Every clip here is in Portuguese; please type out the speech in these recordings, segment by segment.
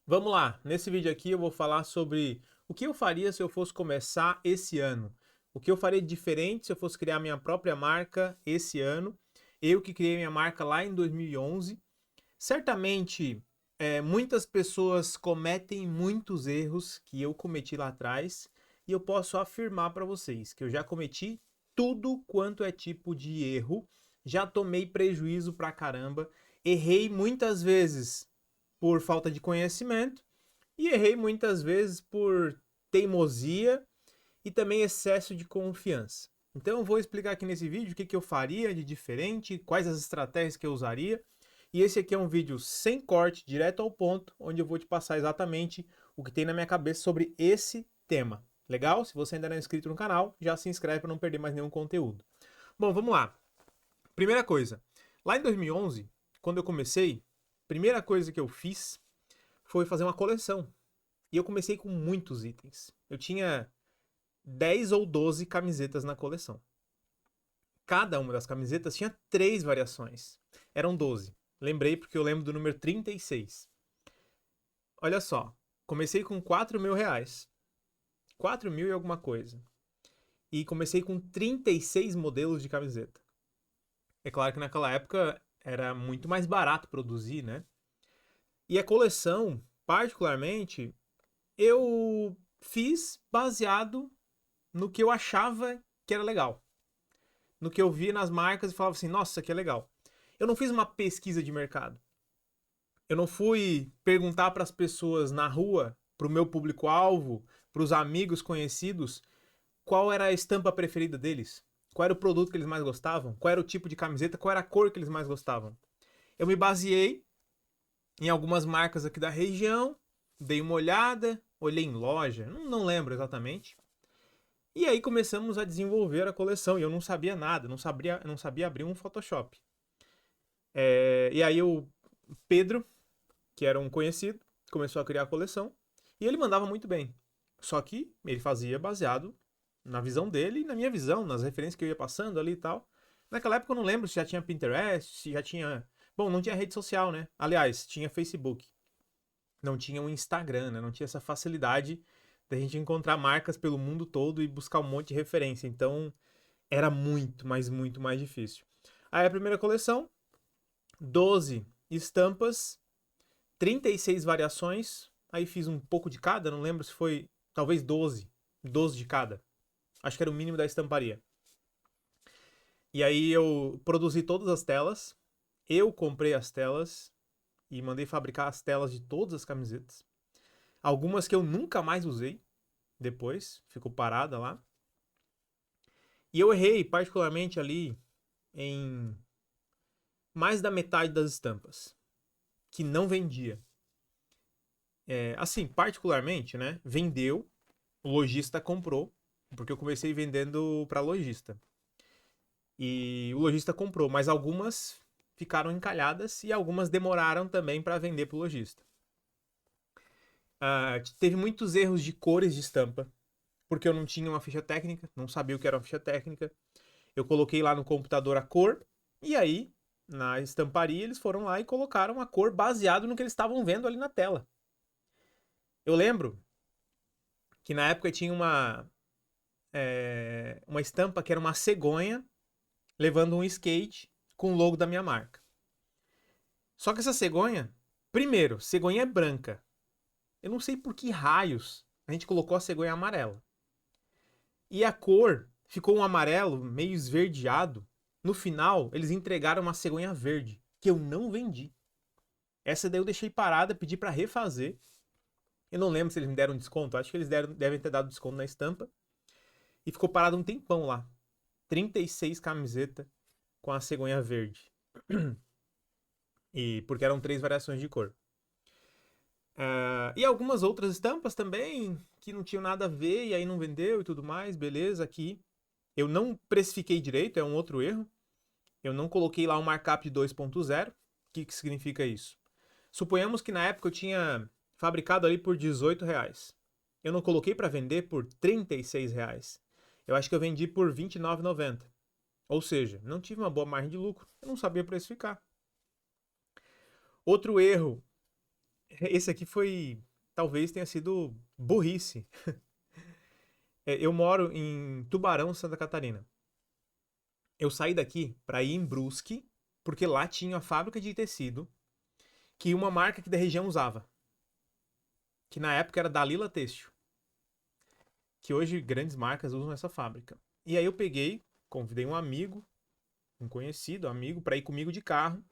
Vamos lá, nesse vídeo aqui eu vou falar sobre o que eu faria se eu fosse começar esse ano. O que eu faria de diferente se eu fosse criar minha própria marca esse ano. Eu que criei minha marca lá em 2011. Certamente, muitas pessoas cometem muitos erros que eu cometi lá atrás. E eu posso afirmar para vocês que eu já cometi tudo quanto é tipo de erro. Já tomei prejuízo pra caramba. Errei muitas vezes por falta de conhecimento e errei muitas vezes por teimosia e também excesso de confiança. Então eu vou explicar aqui nesse vídeo o que eu faria de diferente, quais as estratégias que eu usaria. E esse aqui é um vídeo sem corte, direto ao ponto, onde eu vou te passar exatamente o que tem na minha cabeça sobre esse tema. Legal? Se você ainda não é inscrito no canal, já se inscreve para não perder mais nenhum conteúdo. Bom, vamos lá. Primeira coisa, lá em 2011, quando eu comecei, primeira coisa que eu fiz foi fazer uma coleção. E eu comecei com muitos itens. Eu tinha 10 ou 12 camisetas na coleção. Cada uma das camisetas tinha 3 variações. Eram 12. Lembrei porque eu lembro do número 36. Olha só, comecei com 4 mil reais. 4 mil e alguma coisa. E comecei com 36 modelos de camiseta. É claro que naquela época era muito mais barato produzir, né? E a coleção, particularmente, eu fiz baseado no que eu achava que era legal. No que eu via nas marcas e falava assim, nossa, isso aqui é legal. Eu não fiz uma pesquisa de mercado. Eu não fui perguntar para as pessoas na rua, para o meu público-alvo, para os amigos conhecidos, qual era a estampa preferida deles, qual era o produto que eles mais gostavam, qual era o tipo de camiseta, qual era a cor que eles mais gostavam. Eu me baseei em algumas marcas aqui da região, dei uma olhada, olhei em loja, não lembro exatamente. E aí começamos a desenvolver a coleção e eu não sabia nada, não sabia abrir um Photoshop. E aí o Pedro, que era um conhecido, começou a criar a coleção e ele mandava muito bem. Só que ele fazia baseado na visão dele e na minha visão, nas referências que eu ia passando ali e tal. Naquela época eu não lembro se já tinha Pinterest, se já tinha. Bom, não tinha rede social, né? Aliás, tinha Facebook. Não tinha um Instagram, né? Não tinha essa facilidade da gente encontrar marcas pelo mundo todo e buscar um monte de referência. Então era muito, mas muito mais difícil. Aí a primeira coleção, 12 estampas, 36 variações. Aí fiz um pouco de cada, não lembro se foi talvez 12 de cada. Acho que era o mínimo da estamparia. E aí eu produzi todas as telas, eu comprei as telas e mandei fabricar as telas de todas as camisetas. Algumas que eu nunca mais usei depois, ficou parada lá. E eu errei particularmente ali em mais da metade das estampas, que não vendia. Assim, particularmente, né? Vendeu, o lojista comprou, porque eu comecei vendendo para lojista. E o lojista comprou, mas algumas ficaram encalhadas e algumas demoraram também para vender para o lojista. Teve muitos erros de cores de estampa, porque eu não tinha uma ficha técnica, não sabia o que era uma ficha técnica. Eu coloquei lá no computador a cor, e aí, na estamparia, eles foram lá e colocaram a cor baseado no que eles estavam vendo ali na tela. Eu lembro que na época tinha uma estampa que era uma cegonha levando um skate com o logo da minha marca. Só que essa cegonha, primeiro, cegonha é branca. Eu não sei por que raios a gente colocou a cegonha amarela. E a cor ficou um amarelo meio esverdeado. No final, eles entregaram uma cegonha verde, que eu não vendi. Essa daí eu deixei parada, pedi para refazer. Eu não lembro se eles me deram desconto, acho que eles devem ter dado desconto na estampa. E ficou parado um tempão lá. 36 camisetas com a cegonha verde. E porque eram 3 variações de cor. E algumas outras estampas também que não tinham nada a ver e aí não vendeu e tudo mais, beleza, aqui. Eu não precifiquei direito, é um outro erro. Eu não coloquei lá um markup de 2.0. O que significa isso? Suponhamos que na época eu tinha fabricado ali por R$ 18. Eu não coloquei para vender por R$ 36. Eu acho que eu vendi por R$ 29,90. Ou seja, não tive uma boa margem de lucro. Eu não sabia precificar. Outro erro esse aqui talvez tenha sido burrice. Eu moro em Tubarão, Santa Catarina. Eu saí daqui para ir em Brusque, porque lá tinha a fábrica de tecido que uma marca aqui da região usava, que na época era Dalila Têxtil, que hoje grandes marcas usam essa fábrica. E aí eu peguei, convidei um amigo, um conhecido, amigo, para ir comigo de carro.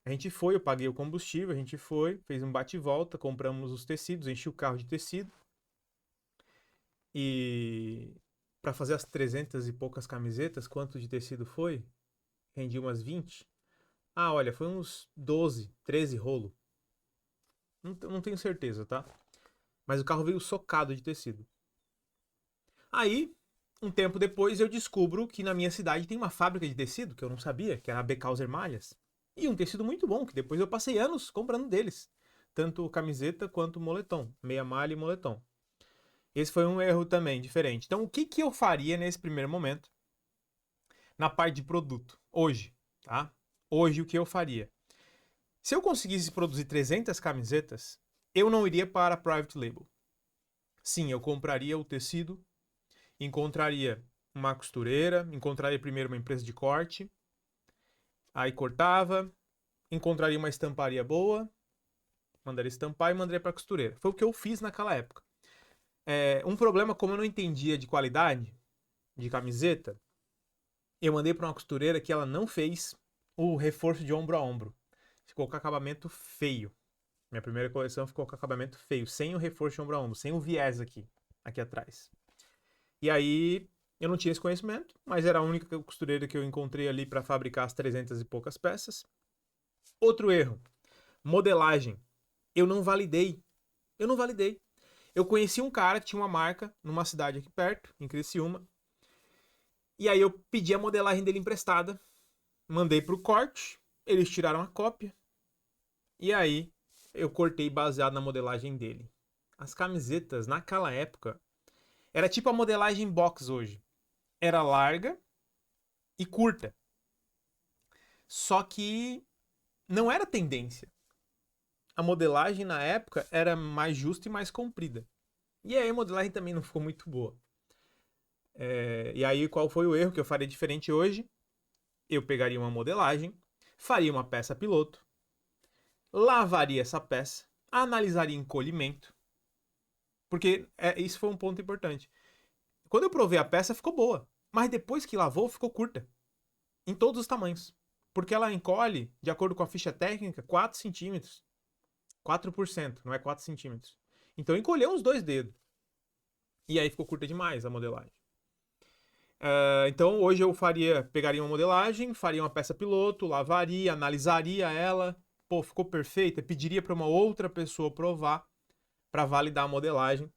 A gente foi, eu paguei o combustível, a gente foi, fez um bate e volta, compramos os tecidos, enchi o carro de tecido. E para fazer as 300 e poucas camisetas, quanto de tecido foi? Rendi umas 20. Ah, olha, foi uns 12, 13 rolo. Não tenho certeza, tá? Mas o carro veio socado de tecido. Aí, um tempo depois, eu descubro que na minha cidade tem uma fábrica de tecido, que eu não sabia, que era a Becauser Malhas. E um tecido muito bom, que depois eu passei anos comprando deles. Tanto camiseta quanto moletom. Meia malha e moletom. Esse foi um erro também, diferente. Então, o que, que eu faria nesse primeiro momento? Na parte de produto. Hoje, tá? Hoje, o que eu faria? Se eu conseguisse produzir 300 camisetas, eu não iria para a Private Label. Sim, eu compraria o tecido, encontraria uma costureira, encontraria primeiro uma empresa de corte, aí cortava, encontraria uma estamparia boa, mandaria estampar e mandaria para a costureira. Foi o que eu fiz naquela época. Um problema, como eu não entendia de qualidade de camiseta, eu mandei para uma costureira que ela não fez o reforço de ombro a ombro. Ficou com acabamento feio. Minha primeira coleção ficou com acabamento feio, sem o reforço de ombro a ombro, sem o viés aqui atrás. E aí eu não tinha esse conhecimento, mas era a única costureira que eu encontrei ali para fabricar as 300 e poucas peças. Outro erro, modelagem. Eu não validei. Eu não validei. Eu conheci um cara que tinha uma marca numa cidade aqui perto, em Criciúma. E aí eu pedi a modelagem dele emprestada, mandei pro corte, eles tiraram a cópia. E aí eu cortei baseado na modelagem dele. As camisetas naquela época era tipo a modelagem box hoje. Era larga e curta. Só que não era tendência. A modelagem na época era mais justa e mais comprida. E aí a modelagem também não ficou muito boa. E aí qual foi o erro que eu faria diferente hoje? Eu pegaria uma modelagem, faria uma peça piloto, lavaria essa peça, analisaria encolhimento, porque isso foi um ponto importante. Quando eu provei a peça, ficou boa, mas depois que lavou, ficou curta, em todos os tamanhos, porque ela encolhe, de acordo com a ficha técnica, 4 centímetros, 4%, não é 4 centímetros. Então encolheu uns 2 dedos, e aí ficou curta demais a modelagem. Então hoje eu pegaria uma modelagem, faria uma peça piloto, lavaria, analisaria ela, pô, ficou perfeita, pediria para uma outra pessoa provar para validar a modelagem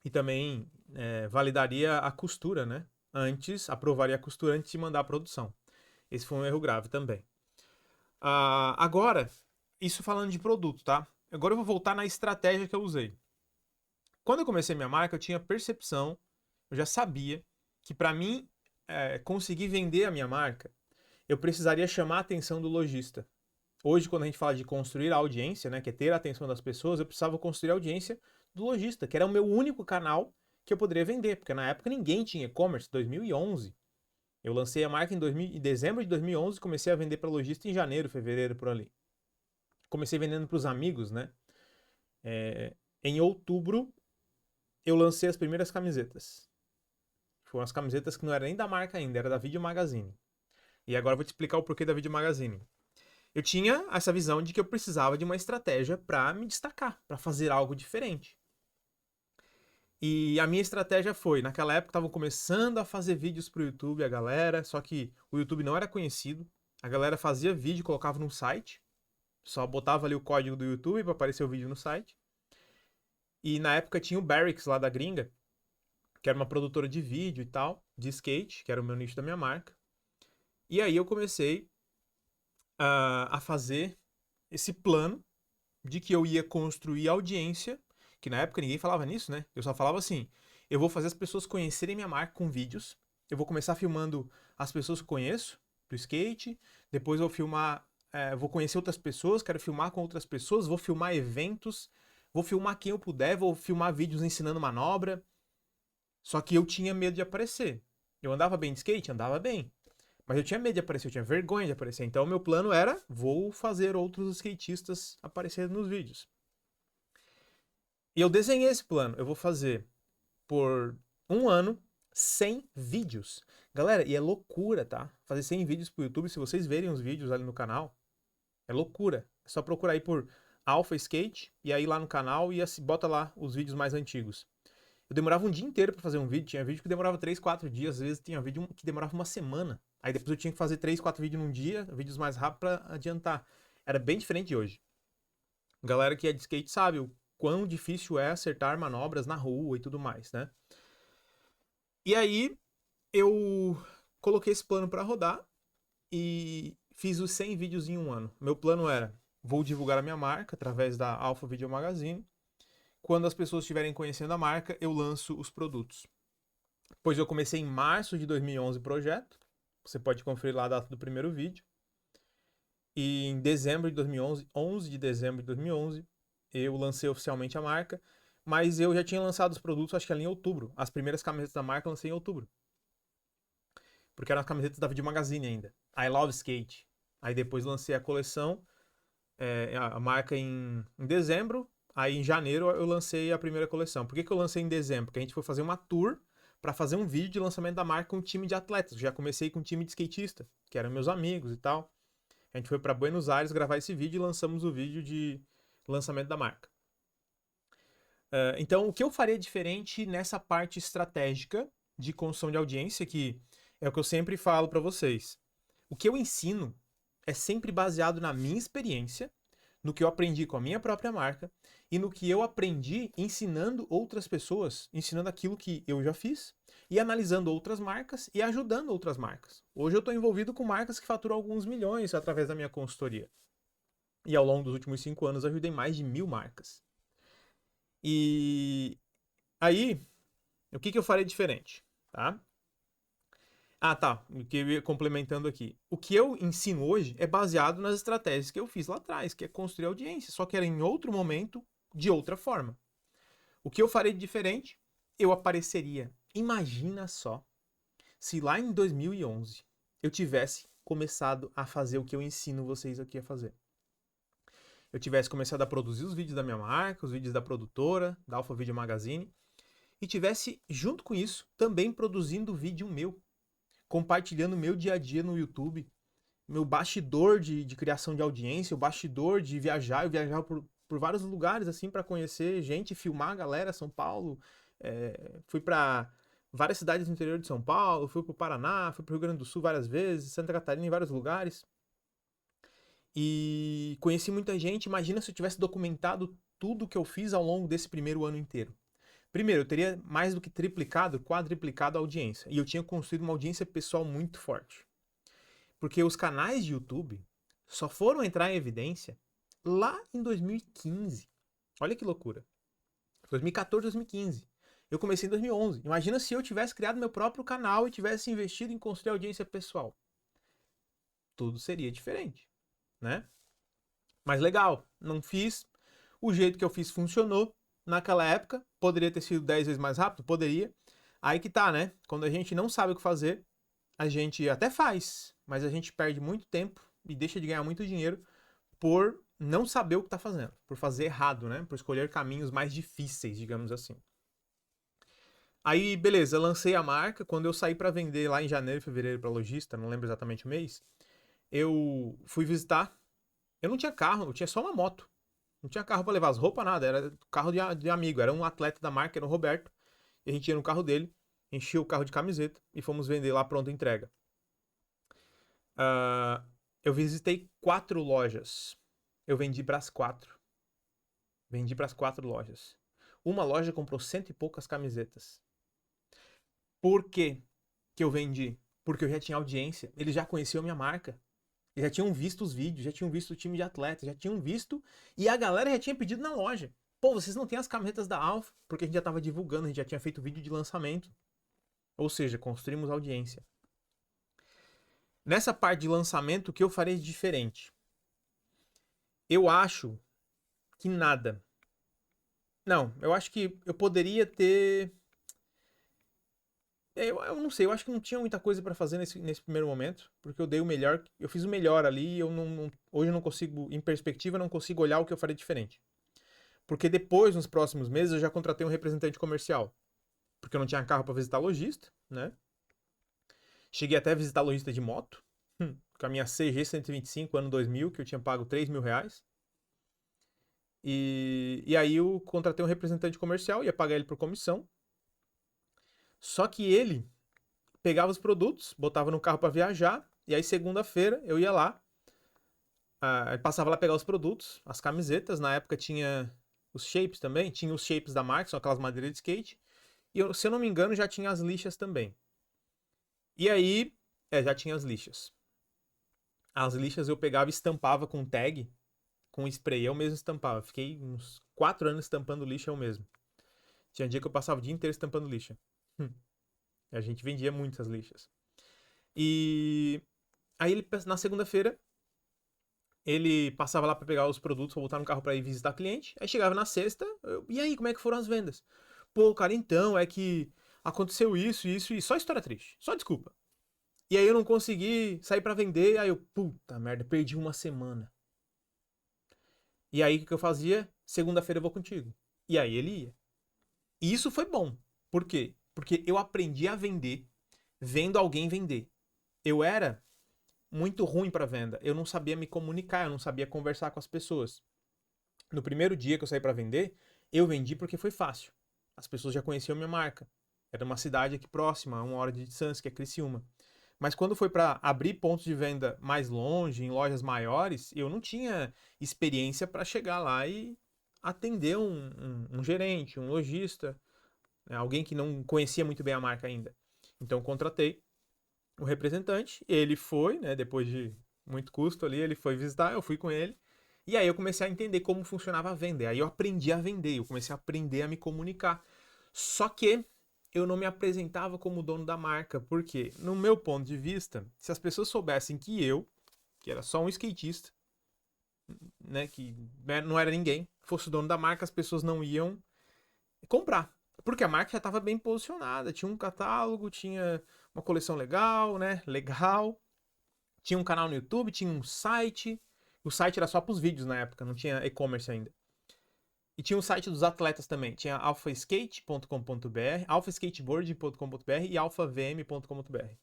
e também validaria a costura, né? Aprovaria a costura antes de mandar a produção. Esse foi um erro grave também. Agora, isso falando de produto, tá? Agora eu vou voltar na estratégia que eu usei. Quando eu comecei minha marca, eu tinha percepção, eu já sabia que para mim conseguir vender a minha marca, eu precisaria chamar a atenção do lojista. Hoje, quando a gente fala de construir a audiência, né, que é ter a atenção das pessoas, eu precisava construir a audiência do lojista, que era o meu único canal que eu poderia vender, porque na época ninguém tinha e-commerce, 2011. Eu lancei a marca em dezembro de 2011, comecei a vender para lojista em janeiro, fevereiro, por ali. Comecei vendendo para os amigos, né? Em outubro, eu lancei as primeiras camisetas. Foram as camisetas que não era nem da marca ainda, era da Video Magazine. E agora eu vou te explicar o porquê da Video Magazine. Eu tinha essa visão de que eu precisava de uma estratégia para me destacar, para fazer algo diferente. E a minha estratégia foi, naquela época estavam começando a fazer vídeos pro YouTube, a galera, só que o YouTube não era conhecido. A galera fazia vídeo, colocava no site, só botava ali o código do YouTube para aparecer o vídeo no site. E na época tinha o Barracks lá da gringa, que era uma produtora de vídeo e tal, de skate, que era o meu nicho da minha marca. E aí eu comecei a fazer esse plano de que eu ia construir audiência, que na época ninguém falava nisso, né? Eu só falava assim, eu vou fazer as pessoas conhecerem minha marca com vídeos, eu vou começar filmando as pessoas que eu conheço, do skate, depois eu vou filmar vou conhecer outras pessoas, quero filmar com outras pessoas, vou filmar eventos, vou filmar quem eu puder, vou filmar vídeos ensinando manobra. Só que eu tinha medo de aparecer. Eu andava bem de skate? Andava bem. Mas eu tinha medo de aparecer, eu tinha vergonha de aparecer. Então o meu plano era, vou fazer outros skatistas aparecerem nos vídeos. E eu desenhei esse plano. Eu vou fazer por um ano 100 vídeos. Galera, e é loucura, tá? Fazer 100 vídeos pro YouTube, se vocês verem os vídeos ali no canal, é loucura. É só procurar aí por Alpha Skate e aí lá no canal e bota lá os vídeos mais antigos. Eu demorava um dia inteiro pra fazer um vídeo. Tinha vídeo que demorava 3, 4 dias. Às vezes tinha vídeo que demorava uma semana. Aí depois eu tinha que fazer 3, 4 vídeos num dia, vídeos mais rápidos pra adiantar. Era bem diferente de hoje. Galera que é de skate sabe o quão difícil é acertar manobras na rua e tudo mais, né? E aí eu coloquei esse plano pra rodar e fiz os 100 vídeos em um ano. Meu plano era, vou divulgar a minha marca através da Alpha Video Magazine. Quando as pessoas estiverem conhecendo a marca, eu lanço os produtos. Pois eu comecei em março de 2011 o projeto. Você pode conferir lá a data do primeiro vídeo. E em dezembro de 2011, 11 de dezembro de 2011, eu lancei oficialmente a marca. Mas eu já tinha lançado os produtos, acho que ali em outubro. As primeiras camisetas da marca eu lancei em outubro. Porque eram as camisetas da Video Magazine ainda. I Love Skate. Aí depois lancei a coleção, a marca em dezembro. Aí em janeiro eu lancei a primeira coleção. Por que eu lancei em dezembro? Porque a gente foi fazer uma tour para fazer um vídeo de lançamento da marca com um time de atletas. Eu já comecei com um time de skatista, que eram meus amigos e tal. A gente foi para Buenos Aires gravar esse vídeo e lançamos o vídeo de lançamento da marca. Então, o que eu faria diferente nessa parte estratégica de construção de audiência, que é o que eu sempre falo para vocês. O que eu ensino é sempre baseado na minha experiência, no que eu aprendi com a minha própria marca e no que eu aprendi ensinando outras pessoas, ensinando aquilo que eu já fiz e analisando outras marcas e ajudando outras marcas. Hoje eu estou envolvido com marcas que faturam alguns milhões através da minha consultoria. E ao longo dos últimos 5 anos ajudei mais de 1000 marcas. E aí, o que eu farei diferente? Tá? Tá. Complementando aqui. O que eu ensino hoje é baseado nas estratégias que eu fiz lá atrás, que é construir audiência, só que era em outro momento, de outra forma. O que eu farei de diferente? Eu apareceria. Imagina só, se lá em 2011 eu tivesse começado a fazer o que eu ensino vocês aqui a fazer. Eu tivesse começado a produzir os vídeos da minha marca, os vídeos da produtora, da Alpha Video Magazine, e tivesse, junto com isso, também produzindo vídeo meu, compartilhando meu dia a dia no YouTube, meu bastidor de criação de audiência, o bastidor de viajar. Eu viajava por vários lugares assim para conhecer gente, filmar a galera, São Paulo. Fui para várias cidades do interior de São Paulo, fui para o Paraná, fui para o Rio Grande do Sul várias vezes, Santa Catarina, em vários lugares. E conheci muita gente. Imagina se eu tivesse documentado tudo que eu fiz ao longo desse primeiro ano inteiro. Primeiro, eu teria mais do que triplicado, quadriplicado a audiência. E eu tinha construído uma audiência pessoal muito forte. Porque os canais de YouTube só foram entrar em evidência lá em 2015. Olha que loucura. 2014, 2015. Eu comecei em 2011. Imagina se eu tivesse criado meu próprio canal e tivesse investido em construir audiência pessoal. Tudo seria diferente, né? Mas legal, não fiz. O jeito que eu fiz funcionou. Naquela época, poderia ter sido 10 vezes mais rápido? Poderia. Aí que tá, né? Quando a gente não sabe o que fazer, a gente até faz, mas a gente perde muito tempo e deixa de ganhar muito dinheiro por não saber o que tá fazendo, por fazer errado, né? Por escolher caminhos mais difíceis, digamos assim. Aí, beleza, lancei a marca. Quando eu saí para vender lá em janeiro, fevereiro para lojista, não lembro exatamente o mês, eu fui visitar. Eu não tinha carro, eu tinha só uma moto. Não tinha carro para levar as roupas, nada. Era carro de amigo. Era um atleta da marca, era o Roberto. E a gente ia no carro dele, enchia o carro de camiseta e fomos vender lá pronta entrega. Eu visitei 4 lojas. Eu vendi para as 4. Vendi para as 4 lojas. Uma loja comprou 100 e poucas camisetas. Por quê que eu vendi? Porque eu já tinha audiência. Eles já conheciam a minha marca. Eles já tinham visto os vídeos, já tinham visto o time de atletas, já tinham visto. E a galera já tinha pedido na loja. Pô, vocês não têm as camisetas da Alpha? Porque a gente já estava divulgando, a gente já tinha feito vídeo de lançamento. Ou seja, construímos audiência. Nessa parte de lançamento, o que eu farei de diferente? Eu acho que nada. Não, eu acho que eu poderia ter. Eu não sei, eu acho que não tinha muita coisa pra fazer nesse primeiro momento, porque eu dei o melhor, eu fiz o melhor ali e hoje eu não consigo, em perspectiva, não consigo olhar o que eu faria diferente. Porque depois, nos próximos meses, eu já contratei um representante comercial, porque eu não tinha carro pra visitar lojista, né? Cheguei até a visitar lojista de moto, com a minha CG 125, ano 2000, que eu tinha pago R$ 3.000. E aí eu contratei um representante comercial, ia pagar ele por comissão. Só que ele pegava os produtos, botava no carro para viajar, e aí segunda-feira eu ia lá, passava lá pegar os produtos, as camisetas, na época tinha os shapes também, tinha os shapes da marca, são aquelas madeiras de skate, e eu, se eu não me engano já tinha as lixas também. E aí, já tinha as lixas. As lixas eu pegava e estampava com tag, com spray, eu mesmo estampava. Fiquei uns 4 anos estampando lixa eu mesmo. Tinha dia que eu passava o dia inteiro estampando lixa. A gente vendia muitas lixas. E aí ele, na segunda-feira, ele passava lá para pegar os produtos, pra botar no carro para ir visitar cliente. Aí chegava na sexta, e aí, como é que foram as vendas? Pô, cara, então, é que aconteceu isso, isso e só história triste, só desculpa. E aí eu não consegui sair para vender, aí eu, puta merda, perdi uma semana. E aí o que eu fazia? Segunda-feira eu vou contigo. E aí ele ia. E isso foi bom. Por quê? Porque eu aprendi a vender vendo alguém vender. Eu era muito ruim para venda. Eu não sabia me comunicar, eu não sabia conversar com as pessoas. No primeiro dia que eu saí para vender, eu vendi porque foi fácil. As pessoas já conheciam minha marca. Era uma cidade aqui próxima, a 1 hora de distância, que é Criciúma. Mas quando foi para abrir pontos de venda mais longe, em lojas maiores, eu não tinha experiência para chegar lá e atender um gerente, um lojista, né, alguém que não conhecia muito bem a marca ainda. Então contratei o representante, ele foi, né, depois de muito custo ali, ele foi visitar, eu fui com ele. E aí eu comecei a entender como funcionava a venda. Aí eu aprendi a vender, eu comecei a aprender a me comunicar. Só que eu não me apresentava como dono da marca, porque no meu ponto de vista, se as pessoas soubessem que eu, que era só um skatista, né, que não era ninguém, fosse o dono da marca, as pessoas não iam comprar. Porque a marca já estava bem posicionada, tinha um catálogo, tinha uma coleção legal, né? Legal. Tinha um canal no YouTube, tinha um site. O site era só para os vídeos na época, não tinha e-commerce ainda. E tinha o site dos atletas também. Tinha alphaskate.com.br, alphaskateboard.com.br e alphavm.com.br.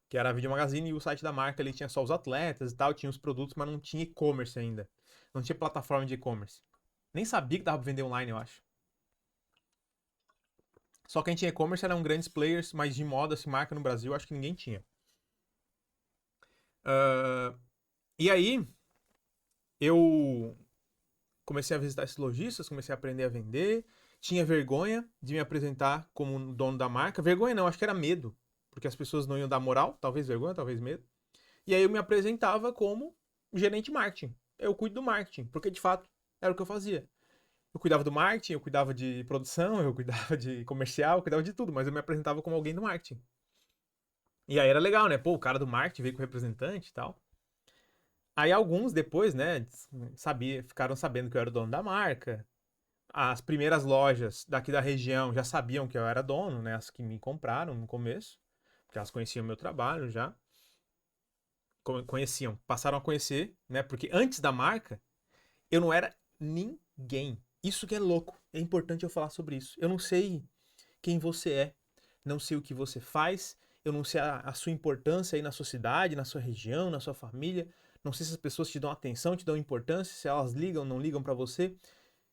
Que era a Video Magazine e o site da marca ali tinha só os atletas e tal, tinha os produtos, mas não tinha e-commerce ainda. Não tinha plataforma de e-commerce. Nem sabia que dava pra vender online, eu acho. Só quem tinha e-commerce eram grandes players, mas de moda, assim, marca no Brasil, acho que ninguém tinha. E aí, eu comecei a visitar esses lojistas, comecei a aprender a vender. Tinha vergonha de me apresentar como dono da marca. Vergonha não, acho que era medo. Porque as pessoas não iam dar moral, talvez vergonha, talvez medo. E aí eu me apresentava como gerente de marketing. Eu cuido do marketing, porque de fato era o que eu fazia. Eu cuidava do marketing, eu cuidava de produção, eu cuidava de comercial, eu cuidava de tudo, mas eu me apresentava como alguém do marketing. E aí era legal, né? Pô, o cara do marketing veio com o representante e tal. Aí alguns depois, né, ficaram sabendo que eu era o dono da marca. As primeiras lojas daqui da região já sabiam que eu era dono, né? As que me compraram no começo, porque elas conheciam o meu trabalho já. Conheciam, passaram a conhecer, né? Porque antes da marca, eu não era ninguém. Isso que é louco. É importante eu falar sobre isso. Eu não sei quem você é, não sei o que você faz, eu não sei a sua importância aí na sua cidade, na sua região, na sua família. Não sei se as pessoas te dão atenção, te dão importância, se elas ligam, não ligam pra você.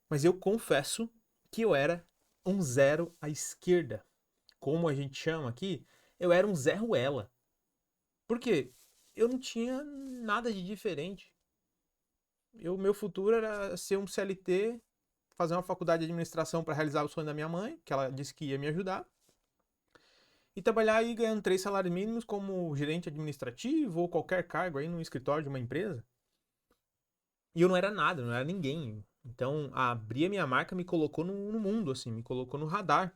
Mas eu confesso que eu era um zero à esquerda. Como a gente chama aqui, eu era um Zé Ruela. Por quê? Eu não tinha nada de diferente. Meu futuro era ser um CLT, fazer uma faculdade de administração para realizar o sonho da minha mãe, que ela disse que ia me ajudar, e trabalhar aí ganhando 3 salários mínimos como gerente administrativo ou qualquer cargo aí no escritório de uma empresa. E eu não era nada, não era ninguém. Então, abrir a minha marca me colocou no mundo, assim, me colocou no radar.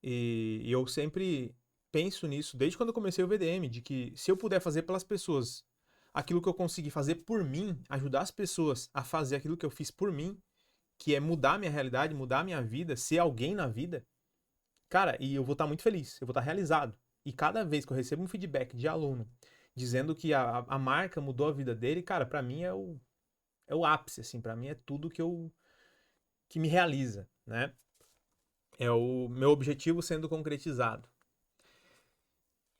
E eu sempre penso nisso, desde quando eu comecei o VDM, de que se eu puder fazer pelas pessoas aquilo que eu consegui fazer por mim, ajudar as pessoas a fazer aquilo que eu fiz por mim, que é mudar minha realidade, mudar minha vida, ser alguém na vida, cara, e eu vou estar muito feliz, eu vou estar realizado. E cada vez que eu recebo um feedback de aluno dizendo que a marca mudou a vida dele, cara, pra mim é o ápice, assim, pra mim é tudo que me realiza, né? É o meu objetivo sendo concretizado.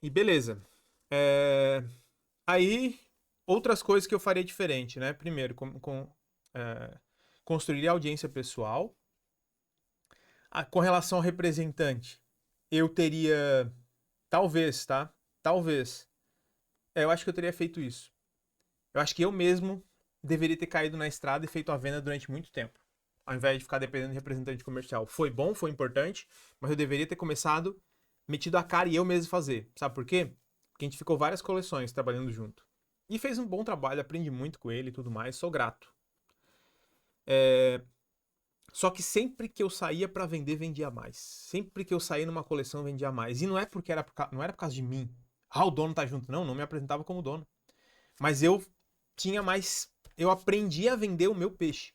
E beleza. É, Aí, outras coisas que eu faria diferente, né? Primeiro, é, construir audiência pessoal. Com relação ao representante, eu teria, talvez, tá? Talvez. Eu acho que eu teria feito isso. Eu acho que eu mesmo deveria ter caído na estrada e feito a venda durante muito tempo, ao invés de ficar dependendo de representante comercial. Foi bom, foi importante, mas eu deveria ter começado, metido a cara e eu mesmo fazer. Sabe por quê? Porque a gente ficou várias coleções trabalhando junto. E fez um bom trabalho, aprendi muito com ele e tudo mais, sou grato. Só que sempre que eu saía pra vender, vendia mais. Sempre que eu saía numa coleção, vendia mais. E não é porque não era por causa de mim. Ah, o dono tá junto. Não, não me apresentava como dono. Mas eu tinha mais. Eu aprendi a vender o meu peixe.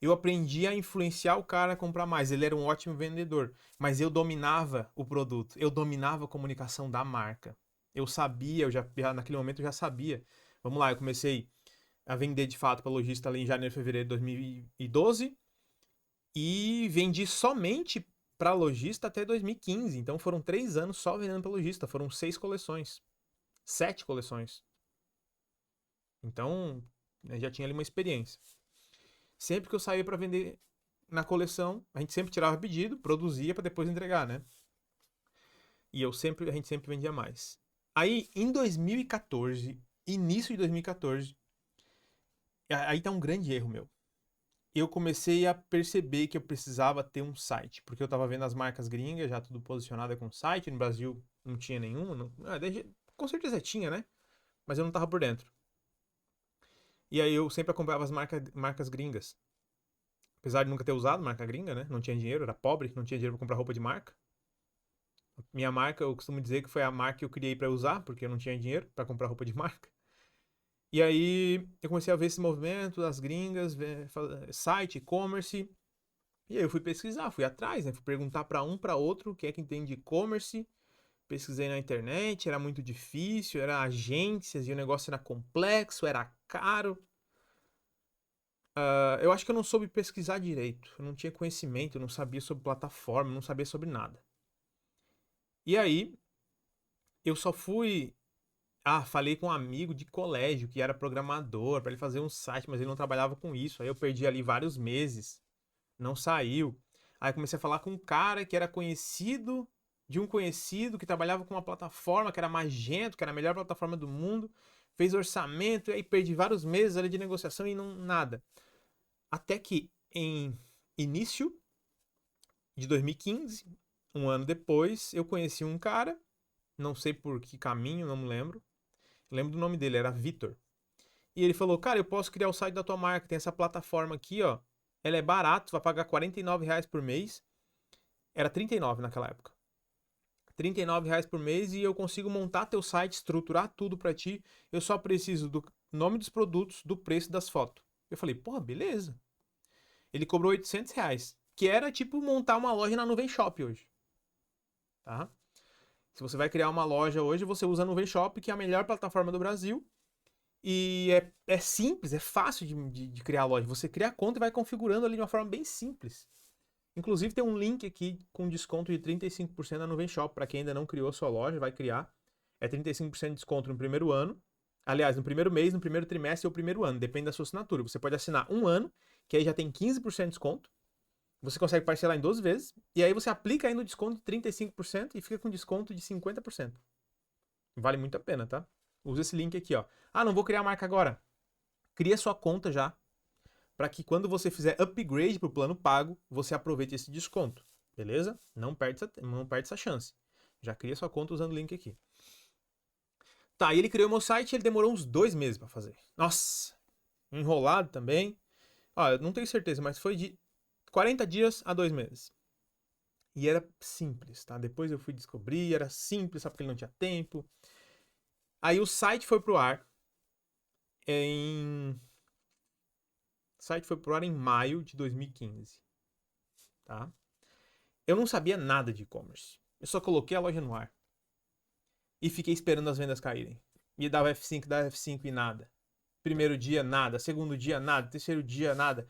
Eu aprendi a influenciar o cara a comprar mais. Ele era um ótimo vendedor. Mas eu dominava o produto. Eu dominava a comunicação da marca. Eu sabia, naquele momento eu já sabia. Vamos lá, eu comecei a vender de fato para lojista ali em janeiro, fevereiro de 2012 e vendi somente para lojista até 2015. Então foram 3 anos só vendendo para lojista. Foram 6 coleções. 7 coleções. Então, né, já tinha ali uma experiência. Sempre que eu saía para vender na coleção, a gente sempre tirava pedido, produzia para depois entregar, né? E a gente sempre vendia mais. Aí, em 2014, início de 2014, aí tá um grande erro meu. Eu comecei a perceber que eu precisava ter um site, porque eu tava vendo as marcas gringas já tudo posicionada com site, no Brasil não tinha nenhuma, com certeza tinha, né? Mas eu não tava por dentro. E aí eu sempre acompanhava as marcas gringas. Apesar de nunca ter usado marca gringa, né? Não tinha dinheiro, era pobre, não tinha dinheiro pra comprar roupa de marca. Minha marca, eu costumo dizer que foi a marca que eu criei pra usar, porque eu não tinha dinheiro pra comprar roupa de marca. E aí eu comecei a ver esse movimento das gringas, site, e-commerce. E aí eu fui pesquisar, fui atrás, né? Fui perguntar pra um, pra outro, o que é que entende de e-commerce. Pesquisei na internet, era muito difícil, era agências e o negócio era complexo, era caro. Eu acho que eu não soube pesquisar direito, eu não tinha conhecimento, eu não sabia sobre plataforma, eu não sabia sobre nada. E aí, eu só fui. Falei com um amigo de colégio que era programador para ele fazer um site, mas ele não trabalhava com isso. Aí eu perdi ali vários meses, não saiu. Aí comecei a falar com um cara que era conhecido de um conhecido que trabalhava com uma plataforma que era Magento, que era a melhor plataforma do mundo. Fez orçamento e aí perdi vários meses ali de negociação e não nada. Até que em início de 2015, um ano depois, eu conheci um cara, não sei por que caminho, não me lembro. Lembro do nome dele, era Vitor. E ele falou, cara, eu posso criar o site da tua marca, tem essa plataforma aqui, ó. Ela é barata, vai pagar R$ 49 por mês. Era 39 naquela época. R$ 39 por mês e eu consigo montar teu site, estruturar tudo pra ti. Eu só preciso do nome dos produtos, do preço das fotos. Eu falei, porra, beleza. Ele cobrou R$ 800, que era tipo montar uma loja na Nuvem Shop hoje. Tá? Se você vai criar uma loja hoje, você usa a Nuvem Shop, que é a melhor plataforma do Brasil. E é simples, é fácil de criar a loja. Você cria a conta e vai configurando ali de uma forma bem simples. Inclusive tem um link aqui com desconto de 35% na Nuvem Shop. Para quem ainda não criou a sua loja, vai criar. É 35% de desconto no primeiro ano. Aliás, no primeiro mês, no primeiro trimestre ou primeiro ano. Depende da sua assinatura. Você pode assinar um ano, que aí já tem 15% de desconto. Você consegue parcelar em 12 vezes. E aí você aplica aí no desconto de 35% e fica com desconto de 50%. Vale muito a pena, tá? Usa esse link aqui, ó. Não vou criar a marca agora. Cria sua conta já, para que quando você fizer upgrade pro plano pago, você aproveite esse desconto, beleza? Não perde essa chance. Já cria sua conta usando o link aqui. Tá, e ele criou meu site, ele demorou uns 2 meses para fazer. Nossa, enrolado também. Eu não tenho certeza, mas foi de 40 dias a 2 meses. E era simples, tá? Depois eu fui descobrir, era simples, só porque ele não tinha tempo. Aí o site foi pro ar. O site foi pro ar em maio de 2015, tá? Eu não sabia nada de e-commerce. Eu só coloquei a loja no ar. E fiquei esperando as vendas caírem. E dava F5 e nada. Primeiro dia, nada. Segundo dia, nada. Terceiro dia, nada.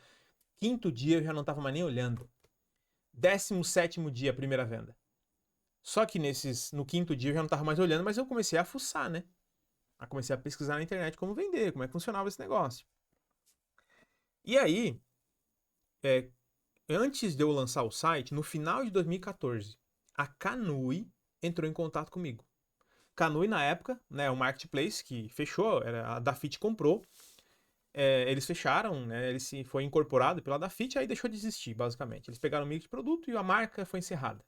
Quinto dia, eu já não tava mais nem olhando. 17º dia, primeira venda. Só que no quinto dia, eu já não tava mais olhando, mas eu comecei a fuçar, né? Eu comecei a pesquisar na internet como vender, como é que funcionava esse negócio. E aí, antes de eu lançar o site, no final de 2014, a Kanui entrou em contato comigo. Kanui, na época, né, o marketplace que fechou, a Dafit comprou. Eles fecharam, né, foi incorporado pela Dafit, aí deixou de existir, basicamente. Eles pegaram o mix de produto e a marca foi encerrada.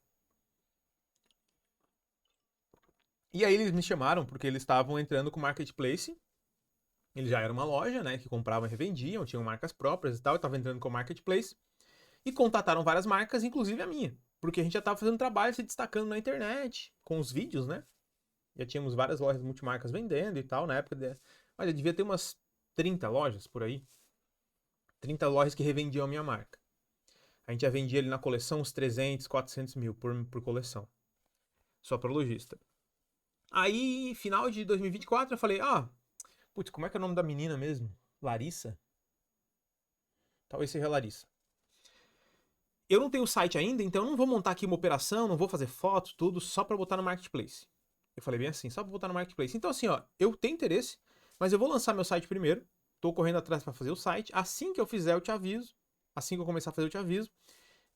E aí eles me chamaram porque eles estavam entrando com o marketplace. Eles já eram uma loja, né, que compravam e revendiam, tinham marcas próprias e tal, estavam entrando com o marketplace. E contataram várias marcas, inclusive a minha. Porque a gente já estava fazendo trabalho, se destacando na internet, com os vídeos, né? Já tínhamos várias lojas multimarcas vendendo e tal, na época. Olha, devia ter umas 30 lojas por aí. 30 lojas que revendiam a minha marca. A gente já vendia ali na coleção uns 300, 400 mil por coleção. Só para lojista. Aí, final de 2024, eu falei, putz, como é que é o nome da menina mesmo? Larissa? Talvez seja Larissa. Eu não tenho site ainda, então eu não vou montar aqui uma operação, não vou fazer fotos, tudo, só para botar no marketplace. Eu falei bem assim, só pra botar no marketplace. Então assim, ó, eu tenho interesse, mas eu vou lançar meu site primeiro. Tô correndo atrás para fazer o site. Assim que eu fizer, eu te aviso. Assim que eu começar a fazer, eu te aviso.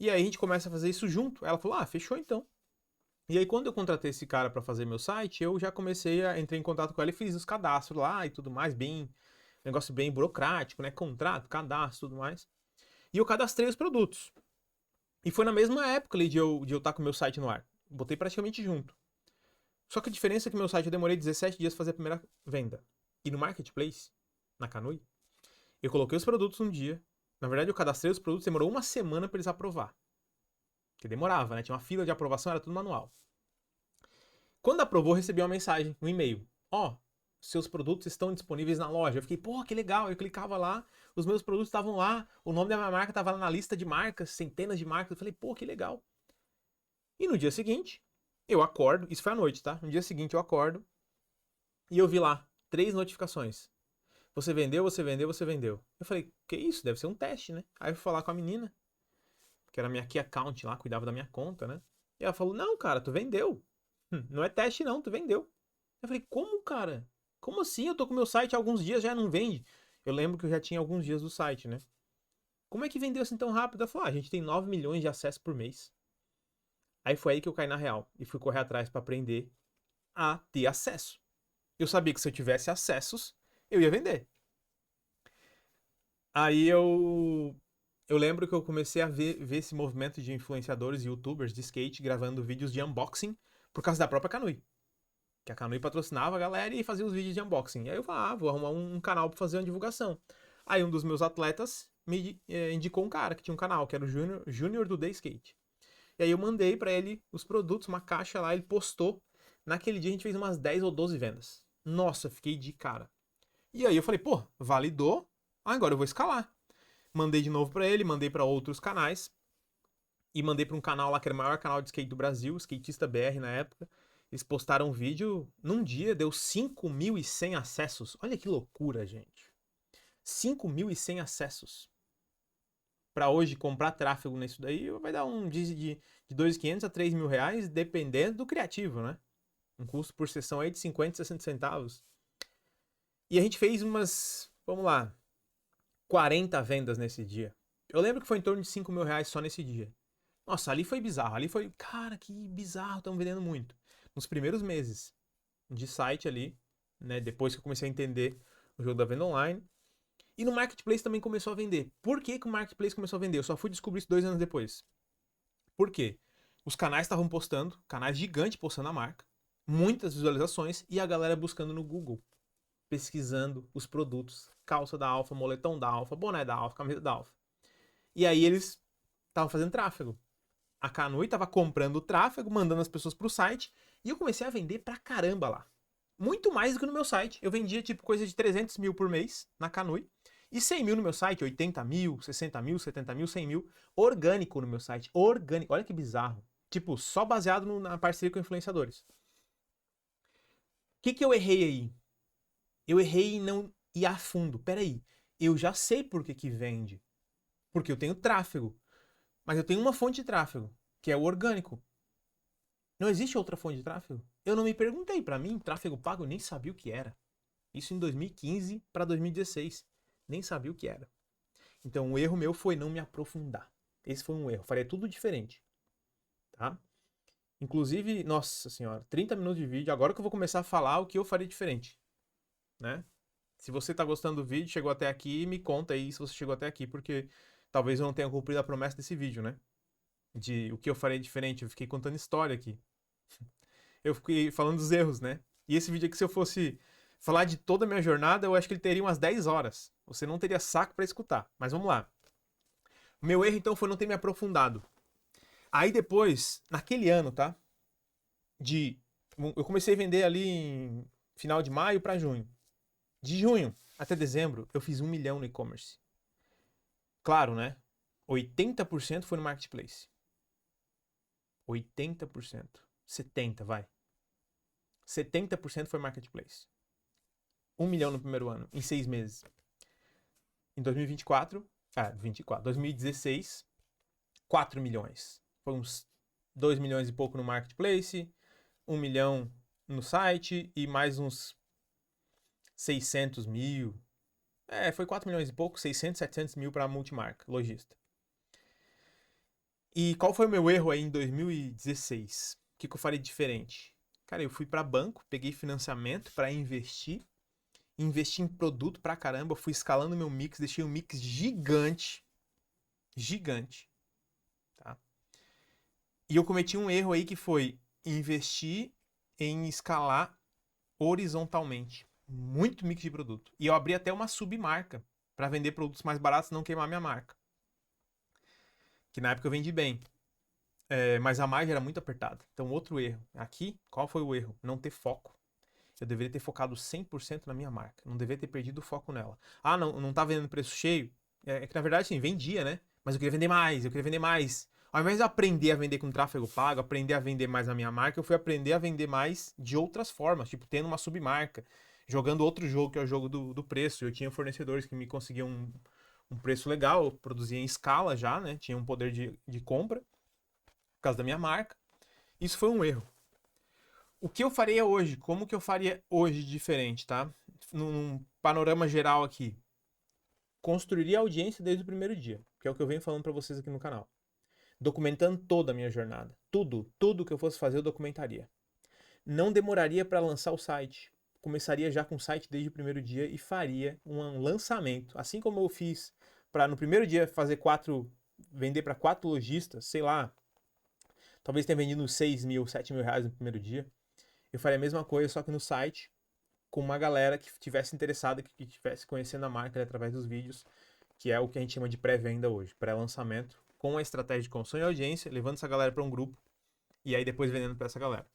E aí a gente começa a fazer isso junto. Ela falou, fechou então. E aí quando eu contratei esse cara para fazer meu site, eu já comecei a entrar em contato com ela e fiz os cadastros lá e tudo mais, negócio bem burocrático, né? Contrato, cadastro, tudo mais. E eu cadastrei os produtos. E foi na mesma época ali de eu estar com o meu site no ar. Botei praticamente junto. Só que a diferença é que meu site eu demorei 17 dias para fazer a primeira venda. E no Marketplace, na Kanui, eu coloquei os produtos um dia. Na verdade, eu cadastrei os produtos, demorou uma semana para eles aprovar. Porque demorava, né? Tinha uma fila de aprovação, era tudo manual. Quando aprovou, eu recebi uma mensagem, um e-mail. Seus produtos estão disponíveis na loja. Eu fiquei, que legal. Eu clicava lá, os meus produtos estavam lá, o nome da minha marca estava lá na lista de marcas, centenas de marcas. Eu falei, que legal. E no dia seguinte, eu acordo, isso foi à noite, tá? No dia seguinte eu acordo e eu vi lá 3 notificações. Você vendeu, você vendeu, você vendeu. Eu falei, que isso? Deve ser um teste, né? Aí eu fui falar com a menina, que era minha key account lá, cuidava da minha conta, né? E ela falou, não, cara, tu vendeu. Não é teste não, tu vendeu. Eu falei, como, cara? Como assim? Eu tô com meu site há alguns dias, já não vende. Eu lembro que eu já tinha alguns dias do site, né? Como é que vendeu assim tão rápido? Ela falou, a gente tem 9 milhões de acessos por mês. Aí foi aí que eu caí na real e fui correr atrás para aprender a ter acesso. Eu sabia que se eu tivesse acessos, eu ia vender. Aí eu lembro que eu comecei a ver esse movimento de influenciadores e youtubers de skate gravando vídeos de unboxing por causa da própria Kanui. Que a Kanui patrocinava a galera e fazia os vídeos de unboxing. E aí eu falei, vou arrumar um canal para fazer uma divulgação. Aí um dos meus atletas me indicou um cara que tinha um canal, que era o Júnior do Day Skate. E aí eu mandei para ele os produtos, uma caixa lá, ele postou. Naquele dia a gente fez umas 10 ou 12 vendas. Nossa, fiquei de cara. E aí eu falei, validou, agora eu vou escalar. Mandei de novo para ele, mandei para outros canais. E mandei para um canal lá que era o maior canal de skate do Brasil, Skatista BR na época. Eles postaram um vídeo, num dia deu 5.100 acessos. Olha que loucura, gente. 5.100 acessos. Para hoje comprar tráfego nisso daí vai dar um de 2.500 a 3.000 reais, dependendo do criativo, né? Um custo por sessão aí de 50, 60 centavos. E a gente fez vamos lá, 40 vendas nesse dia. Eu lembro que foi em torno de 5 mil reais só nesse dia. Nossa, ali foi bizarro. Ali foi, cara, que bizarro, estão vendendo muito. Nos primeiros meses de site ali, né? Depois que eu comecei a entender o jogo da venda online. E no Marketplace também começou a vender. Por que o Marketplace começou a vender? Eu só fui descobrir isso 2 anos depois. Por quê? Os canais estavam postando, canais gigantes postando a marca, muitas visualizações e a galera buscando no Google, pesquisando os produtos. Calça da Alfa, moletom da Alfa, boné da Alfa, camisa da Alfa. E aí eles estavam fazendo tráfego. A Kanui estava comprando o tráfego, mandando as pessoas pro site, e eu comecei a vender pra caramba lá. Muito mais do que no meu site. Eu vendia tipo coisa de 300 mil por mês na Canui. E 100 mil no meu site, 80 mil, 60 mil, 70 mil, 100 mil. Orgânico no meu site. Orgânico. Olha que bizarro. Tipo, só baseado na parceria com influenciadores. O que eu errei aí? Eu errei em não ir a fundo. Peraí. Eu já sei por que vende. Porque eu tenho tráfego. Mas eu tenho uma fonte de tráfego, que é o orgânico. Não existe outra fonte de tráfego? Eu não me perguntei. Para mim, tráfego pago, eu nem sabia o que era. Isso em 2015 para 2016. Nem sabia o que era. Então, o erro meu foi não me aprofundar. Esse foi um erro. Faria tudo diferente. Tá? Inclusive, nossa senhora, 30 minutos de vídeo. Agora que eu vou começar a falar o que eu faria diferente. Né? Se você tá gostando do vídeo, chegou até aqui, me conta aí se você chegou até aqui, porque talvez eu não tenha cumprido a promessa desse vídeo, né? De o que eu faria diferente. Eu fiquei contando história aqui. Eu fiquei falando dos erros, né? E esse vídeo aqui, se eu fosse falar de toda a minha jornada, eu acho que ele teria umas 10 horas. Você não teria saco para escutar. Mas vamos lá. Meu erro, então, foi não ter me aprofundado. Aí depois, naquele ano, tá? Eu comecei a vender ali em final de maio para junho. De junho até dezembro, eu fiz 1 milhão no e-commerce. Claro, né? 80% foi no marketplace. 80%. 70%, vai. 70% foi marketplace. 1 milhão no primeiro ano, em 6 meses. Em 2024, 2016, 4 milhões. Foi uns 2 milhões e pouco no marketplace, 1 milhão no site e mais uns 600 mil. Foi 4 milhões e pouco, 600, 700 mil para multimarca, lojista. E qual foi o meu erro aí em 2016? O que eu faria diferente? Cara, eu fui para banco, peguei financiamento para investir, investi em produto pra caramba, fui escalando meu mix, deixei um mix gigante, gigante, tá? E eu cometi um erro aí que foi investir em escalar horizontalmente, muito mix de produto. E eu abri até uma submarca para vender produtos mais baratos e não queimar minha marca. Que na época eu vendi bem. Mas a margem era muito apertada. Então, outro erro. Aqui, qual foi o erro? Não ter foco. Eu deveria ter focado 100% na minha marca. Não deveria ter perdido o foco nela. Ah, não tá vendendo preço cheio? É que na verdade, sim, vendia, né? Mas eu queria vender mais, eu queria vender mais. Ao invés de aprender a vender com tráfego pago, aprender a vender mais na minha marca, eu fui aprender a vender mais de outras formas, tipo tendo uma submarca, jogando outro jogo, que é o jogo do preço. Eu tinha fornecedores que me conseguiam um preço legal, eu produzia em escala já, né? Tinha um poder de compra, por causa da minha marca. Isso foi um erro. O que eu faria hoje? Como que eu faria hoje diferente, tá? Num panorama geral aqui. Construiria audiência desde o primeiro dia, que é o que eu venho falando para vocês aqui no canal. Documentando toda a minha jornada. Tudo que eu fosse fazer eu documentaria. Não demoraria para lançar o site. Começaria já com o site desde o primeiro dia e faria um lançamento. Assim como eu fiz para no primeiro dia vender para 4 lojistas, sei lá, talvez tenha vendido 6 mil, 7 mil reais no primeiro dia. Eu faria a mesma coisa, só que no site, com uma galera que tivesse interessada, que estivesse conhecendo a marca através dos vídeos, que é o que a gente chama de pré-venda hoje, pré-lançamento, com a estratégia de construção e audiência, levando essa galera para um grupo e aí depois vendendo para essa galera.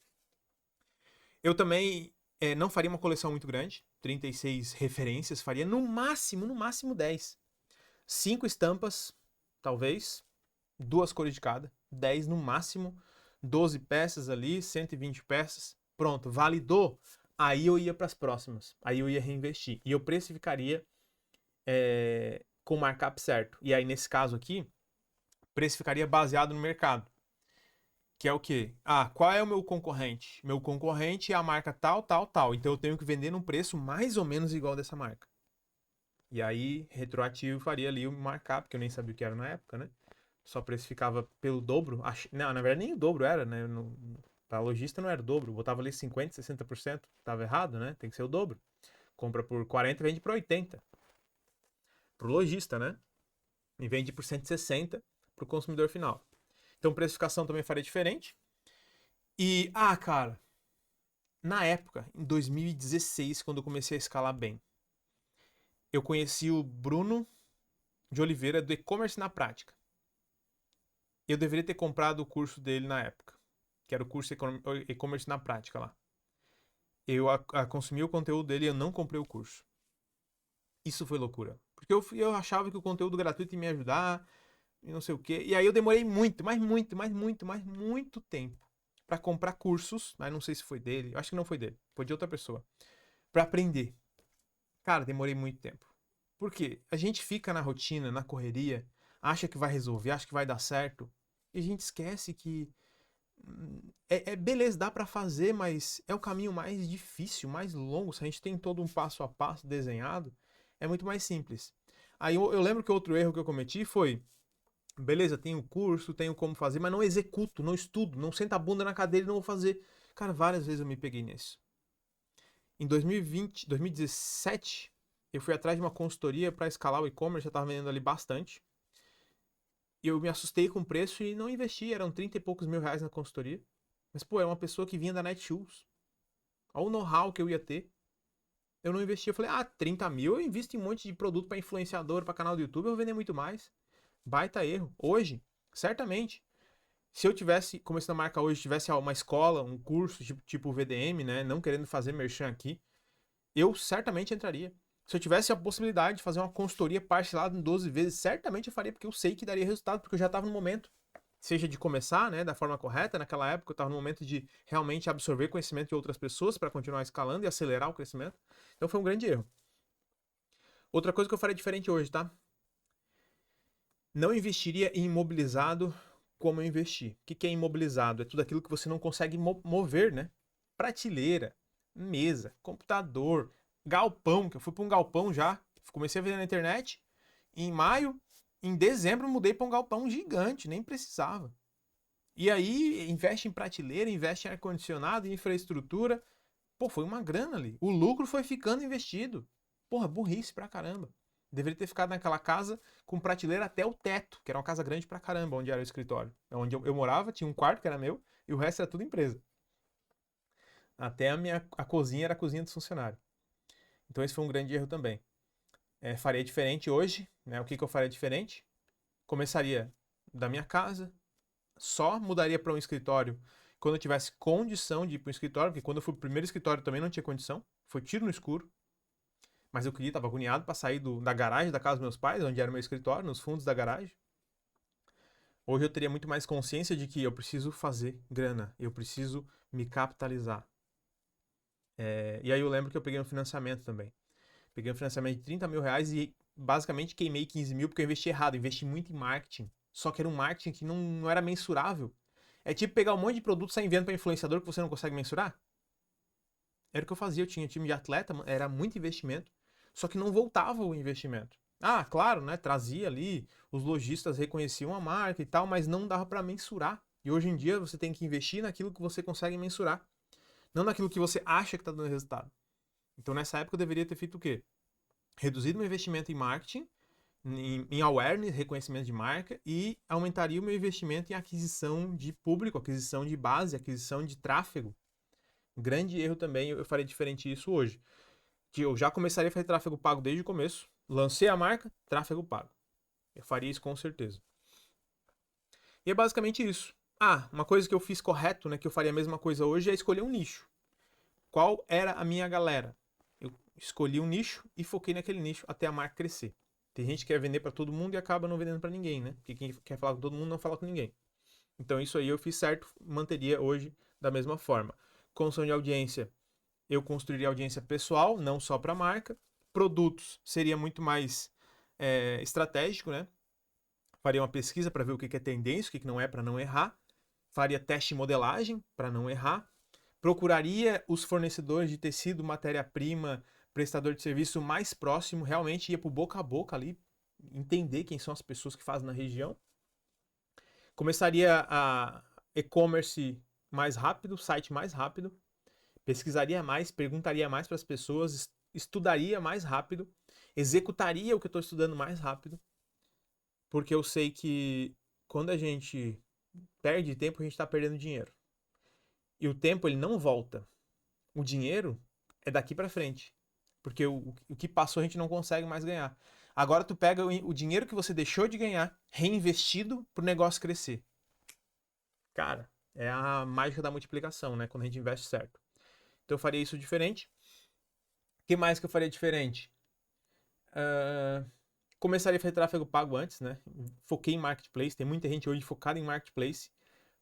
Eu também não faria uma coleção muito grande, 36 referências, faria no máximo 10. 5 estampas, talvez, 2 cores de cada, 10 no máximo, 12 peças ali, 120 peças, pronto, validou. Aí eu ia para as próximas, aí eu ia reinvestir e eu precificaria com o markup certo. E aí nesse caso aqui, precificaria baseado no mercado. Que é o quê? Qual é o meu concorrente? Meu concorrente é a marca tal, tal, tal. Então eu tenho que vender num preço mais ou menos igual dessa marca. E aí, retroativo, faria ali o markup, que eu nem sabia o que era na época, né? Só precificava pelo dobro. Não, na verdade nem o dobro era, né? Pra lojista não era o dobro. Botava ali 50%, 60%. Tava errado, né? Tem que ser o dobro. Compra por 40 e vende por 80. Pro lojista, né? E vende por 160 pro consumidor final. Então, precificação também faria diferente. E, cara, na época, em 2016, quando eu comecei a escalar bem, eu conheci o Bruno de Oliveira do E-Commerce na Prática. Eu deveria ter comprado o curso dele na época, que era o curso E-Commerce na Prática lá. Eu consumi o conteúdo dele e eu não comprei o curso. Isso foi loucura. Porque eu achava que o conteúdo gratuito ia me ajudar, e não sei o quê. E aí eu demorei muito tempo para comprar cursos, mas não sei se foi dele, acho que não foi dele, foi de outra pessoa, para aprender. Cara, demorei muito tempo. Por quê? A gente fica na rotina, na correria, acha que vai resolver, acha que vai dar certo, e a gente esquece que beleza, dá para fazer, mas é o caminho mais difícil, mais longo. Se a gente tem todo um passo a passo desenhado, é muito mais simples. Aí eu lembro que outro erro que eu cometi foi, beleza, tenho curso, tenho como fazer, mas não executo, não estudo, não sento a bunda na cadeira e não vou fazer. Cara, várias vezes eu me peguei nisso. Em 2017, eu fui atrás de uma consultoria para escalar o e-commerce, eu estava vendendo ali bastante. E eu me assustei com o preço e não investi, eram 30 e poucos mil reais na consultoria. Mas, pô, era uma pessoa que vinha da Netshoes. Olha o know-how que eu ia ter. Eu não investi, eu falei, 30 mil eu invisto em um monte de produto para influenciador, para canal do YouTube, eu vou vender muito mais. Baita erro. Hoje, certamente, se eu tivesse, começando a marca hoje, tivesse uma escola, um curso tipo VDM, né, não querendo fazer merchan aqui, eu certamente entraria. Se eu tivesse a possibilidade de fazer uma consultoria parcelada em 12 vezes, certamente eu faria, porque eu sei que daria resultado, porque eu já estava no momento. Seja de começar, né, da forma correta, naquela época eu estava no momento de realmente absorver conhecimento de outras pessoas para continuar escalando e acelerar o crescimento. Então foi um grande erro. Outra coisa que eu faria diferente hoje, tá? Não investiria em imobilizado como eu investi. O que é imobilizado? É tudo aquilo que você não consegue mover, né? Prateleira, mesa, computador, galpão, que eu fui para um galpão já, comecei a vender na internet. Em maio, em dezembro, mudei para um galpão gigante, nem precisava. E aí, investe em prateleira, investe em ar-condicionado, em infraestrutura. Pô, foi uma grana ali. O lucro foi ficando investido. Porra, burrice pra caramba. Deveria ter ficado naquela casa com prateleira até o teto, que era uma casa grande pra caramba, onde era o escritório. Onde eu morava, tinha um quarto que era meu, e o resto era tudo empresa. Até a cozinha era a cozinha dos funcionários. Então esse foi um grande erro também. Faria diferente hoje, né? O que eu faria diferente? Começaria da minha casa, só mudaria para um escritório quando eu tivesse condição de ir para um escritório, porque quando eu fui pro primeiro escritório também não tinha condição, foi tiro no escuro, mas eu queria, estava agoniado para sair da garagem da casa dos meus pais, onde era o meu escritório, nos fundos da garagem. Hoje eu teria muito mais consciência de que eu preciso fazer grana, eu preciso me capitalizar. E aí eu lembro que eu peguei um financiamento também. Peguei um financiamento de 30 mil reais e basicamente queimei 15 mil porque eu investi errado, eu investi muito em marketing. Só que era um marketing que não era mensurável. É tipo pegar um monte de produto e sair enviando para influenciador que você não consegue mensurar. Era o que eu fazia, eu tinha time de atleta, era muito investimento, só que não voltava o investimento. Claro, né, trazia ali, os lojistas reconheciam a marca e tal, mas não dava para mensurar. E hoje em dia você tem que investir naquilo que você consegue mensurar, não naquilo que você acha que está dando resultado. Então nessa época eu deveria ter feito o quê? Reduzido meu investimento em marketing, em awareness, reconhecimento de marca, e aumentaria o meu investimento em aquisição de público, aquisição de base, aquisição de tráfego. Grande erro também, eu faria diferente isso hoje. Que eu já começaria a fazer tráfego pago desde o começo. Lancei a marca, tráfego pago. Eu faria isso com certeza. E é basicamente isso. Uma coisa que eu fiz correto, né, que eu faria a mesma coisa hoje, é escolher um nicho. Qual era a minha galera? Eu escolhi um nicho e foquei naquele nicho até a marca crescer. Tem gente que quer vender para todo mundo e acaba não vendendo para ninguém, né? Porque quem quer falar com todo mundo não fala com ninguém. Então isso aí eu fiz certo, manteria hoje da mesma forma. Construção de audiência, eu construiria audiência pessoal, não só para a marca. Produtos seria muito mais estratégico, né? Faria uma pesquisa para ver o que é tendência, o que não é, para não errar. Faria teste e modelagem para não errar. Procuraria os fornecedores de tecido, matéria-prima, prestador de serviço mais próximo, realmente ia para o boca a boca ali, entender quem são as pessoas que fazem na região. Começaria a e-commerce mais rápido, site mais rápido, pesquisaria mais, perguntaria mais para as pessoas, estudaria mais rápido, executaria o que eu estou estudando mais rápido, porque eu sei que quando a gente perde tempo, a gente está perdendo dinheiro. E o tempo ele não volta. O dinheiro é daqui para frente, porque o que passou a gente não consegue mais ganhar. Agora tu pega o dinheiro que você deixou de ganhar, reinvestido para o negócio crescer. Cara, é a mágica da multiplicação, né? Quando a gente investe certo. Então eu faria isso diferente. O que mais que eu faria diferente? Começaria a fazer tráfego pago antes, né? Foquei em marketplace. Tem muita gente hoje focada em marketplace.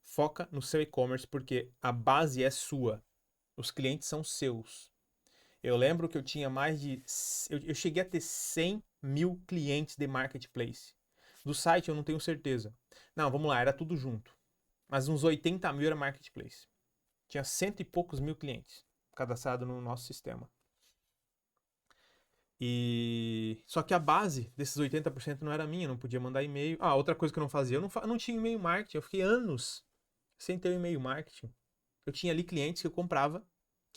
Foca no seu e-commerce porque a base é sua. Os clientes são seus. Eu lembro que eu tinha mais de... Eu cheguei a ter 100 mil clientes de marketplace. Do site eu não tenho certeza. Não, vamos lá, era tudo junto. Mas uns 80 mil era marketplace. Tinha 100 e poucos mil clientes cadastrados no nosso sistema. Só que a base desses 80% não era minha, não podia mandar e-mail. Outra coisa que eu não fazia, eu não tinha e-mail marketing. Eu fiquei anos sem ter e-mail marketing. Eu tinha ali clientes que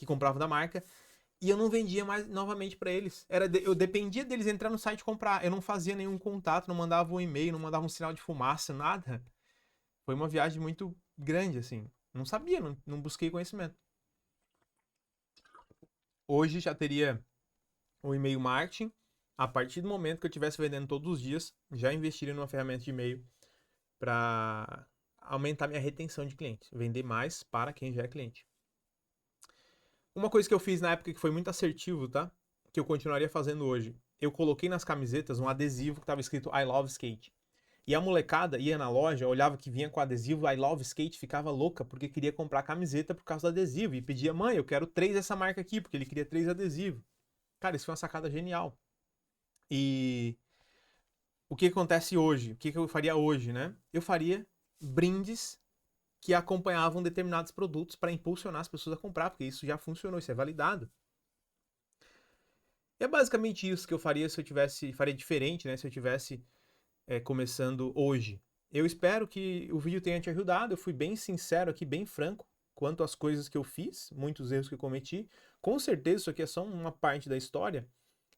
compravam da marca, e eu não vendia mais novamente para eles. Eu dependia deles entrar no site e comprar. Eu não fazia nenhum contato, não mandava um e-mail, não mandava um sinal de fumaça, nada. Foi uma viagem muito grande, assim. Não sabia, não busquei conhecimento. Hoje já teria o e-mail marketing. A partir do momento que eu estivesse vendendo todos os dias, já investiria numa ferramenta de e-mail para aumentar minha retenção de clientes. Vender mais para quem já é cliente. Uma coisa que eu fiz na época que foi muito assertivo, tá? Que eu continuaria fazendo hoje. Eu coloquei nas camisetas um adesivo que estava escrito I Love Skate. E a molecada ia na loja, olhava que vinha com adesivo I Love Skate, ficava louca porque queria comprar camiseta por causa do adesivo. E pedia, mãe, eu quero 3 dessa marca aqui, porque ele queria 3 adesivos. Cara, isso foi uma sacada genial. E o que acontece hoje? O que eu faria hoje, né? Eu faria brindes que acompanhavam determinados produtos para impulsionar as pessoas a comprar, porque isso já funcionou, isso é validado. E é basicamente isso que eu faria se eu faria diferente, né? Se eu tivesse começando hoje. Eu espero que o vídeo tenha te ajudado. Eu fui bem sincero aqui, bem franco quanto às coisas que eu fiz, muitos erros que eu cometi. Com certeza isso aqui é só uma parte da história.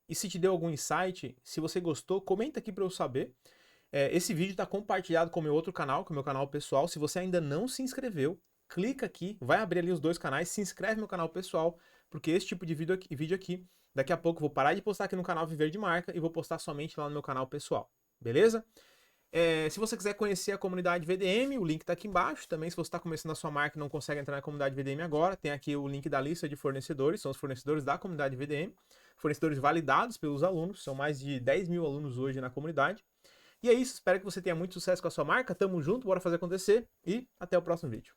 E se te deu algum insight, se você gostou, comenta aqui para eu saber. Esse vídeo está compartilhado com o meu outro canal, com o meu canal pessoal. Se você ainda não se inscreveu, clica aqui, vai abrir ali os 2 canais, se inscreve no meu canal pessoal, porque esse tipo de vídeo aqui, daqui a pouco eu vou parar de postar aqui no canal Viver de Marca e vou postar somente lá no meu canal pessoal, beleza? Se você quiser conhecer a comunidade VDM, o link está aqui embaixo. Também, se você está começando a sua marca e não consegue entrar na comunidade VDM agora, tem aqui o link da lista de fornecedores, são os fornecedores da comunidade VDM, fornecedores validados pelos alunos, são mais de 10 mil alunos hoje na comunidade. E é isso, espero que você tenha muito sucesso com a sua marca, tamo junto, bora fazer acontecer e até o próximo vídeo.